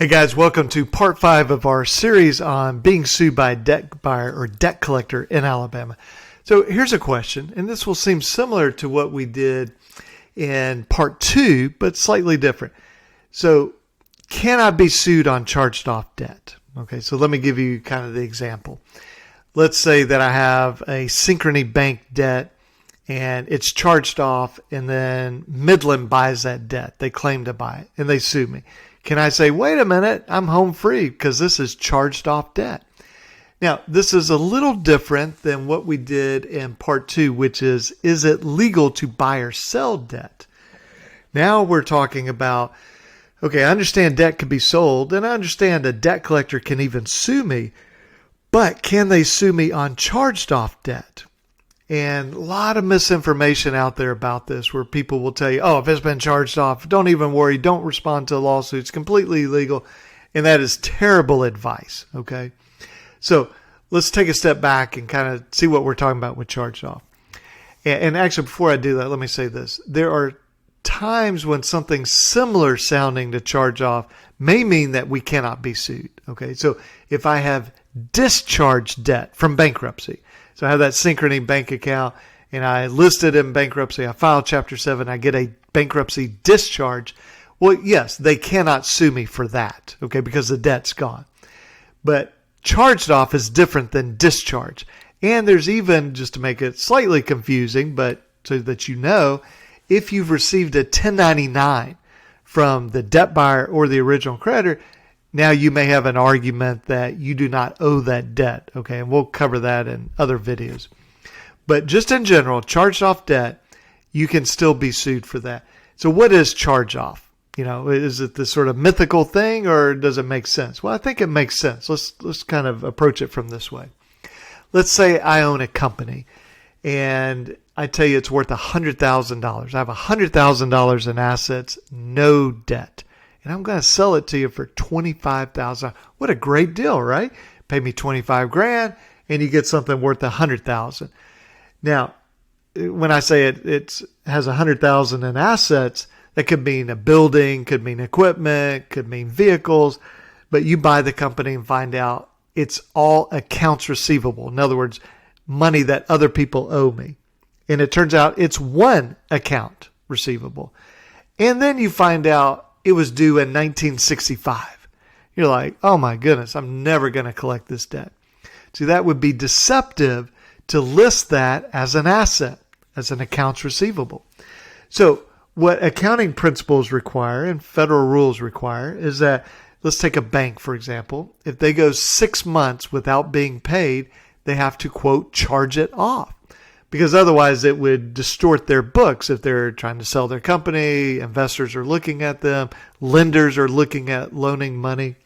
Hey guys, welcome to part 5 of our series on being sued by a debt buyer or debt collector in Alabama. So here's a question, and this will seem similar to what we did in part 2, but slightly different. So can I be sued on charged off debt? Okay, so let me give you kind of the example. Let's say that I have a Synchrony Bank debt and it's charged off, and then Midland buys that debt. They claim to buy it and they sue me. Can I say, wait a minute, I'm home free because this is charged off debt? Now, this is a little different than what we did in part 2, which is it legal to buy or sell debt? Now we're talking about, okay, I understand debt can be sold, and I understand a debt collector can even sue me, but can they sue me on charged off debt? And a lot of misinformation out there about this, where people will tell you, oh, if it's been charged off, don't even worry, don't respond to a lawsuit, it's completely illegal. And that is terrible advice, okay? So let's take a step back and kind of see what we're talking about with charged off. And actually, before I do that, let me say this. There are times when something similar sounding to charge off may mean that we cannot be sued, okay? So if I have discharged debt from bankruptcy, so I have that Synchrony bank account and I listed in bankruptcy, I file Chapter 7, I get a bankruptcy discharge. Well, yes, they cannot sue me for that, okay, because the debt's gone. But charged off is different than discharge. And there's even, just to make it slightly confusing, but so that you know, if you've received a 1099 from the debt buyer or the original creditor, now you may have an argument that you do not owe that debt, okay? And we'll cover that in other videos. But just in general, charged off debt, you can still be sued for that. So what is charge off? You know, is it this sort of mythical thing, or does it make sense? Well, I think it makes sense. Let's kind of approach it from this way. Let's say I own a company and I tell you it's worth $100,000. I have $100,000 in assets, no debt. And I'm going to sell it to you for $25,000. What a great deal, right? Pay me $25,000 and you get something worth $100,000. Now, when I say it has $100,000 in assets, that could mean a building, could mean equipment, could mean vehicles, but you buy the company and find out it's all accounts receivable. In other words, money that other people owe me. And it turns out it's one account receivable. And then you find out it was due in 1965. You're like, oh my goodness, I'm never going to collect this debt. See, that would be deceptive to list that as an asset, as an accounts receivable. So what accounting principles require and federal rules require is that, let's take a bank, for example. If they go 6 months without being paid, they have to, quote, charge it off. Because otherwise it would distort their books if they're trying to sell their company, investors are looking at them, lenders are looking at loaning money.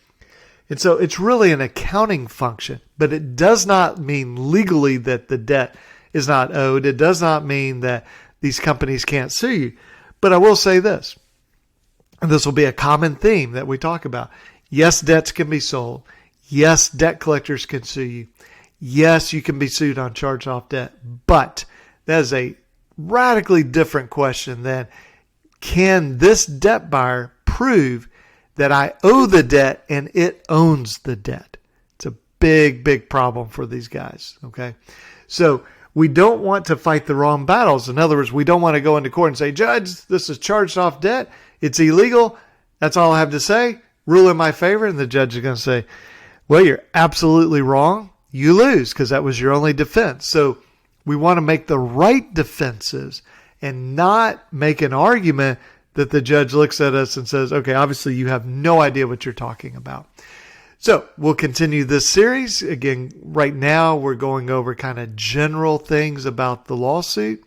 And so it's really an accounting function, but it does not mean legally that the debt is not owed. It does not mean that these companies can't sue you. But I will say this, and this will be a common theme that we talk about. Yes, debts can be sold. Yes, debt collectors can sue you. Yes, you can be sued on charged off debt, but that is a radically different question than, can this debt buyer prove that I owe the debt and it owns the debt? It's a big, big problem for these guys, okay? So we don't want to fight the wrong battles. In other words, we don't want to go into court and say, Judge, this is charged off debt. It's illegal. That's all I have to say. Rule in my favor. And the judge is going to say, well, you're absolutely wrong. You lose because that was your only defense. So we want to make the right defenses and not make an argument that the judge looks at us and says, okay, obviously you have no idea what you're talking about. So we'll continue this series. Again, right now we're going over kind of general things about the lawsuit,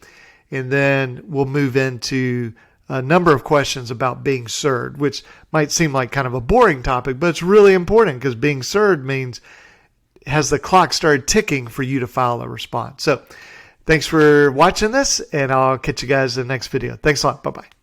and then we'll move into a number of questions about being sued, which might seem like kind of a boring topic, but it's really important because being sued means, has the clock started ticking for you to file a response? So thanks for watching this, and I'll catch you guys in the next video. Thanks a lot. Bye-bye.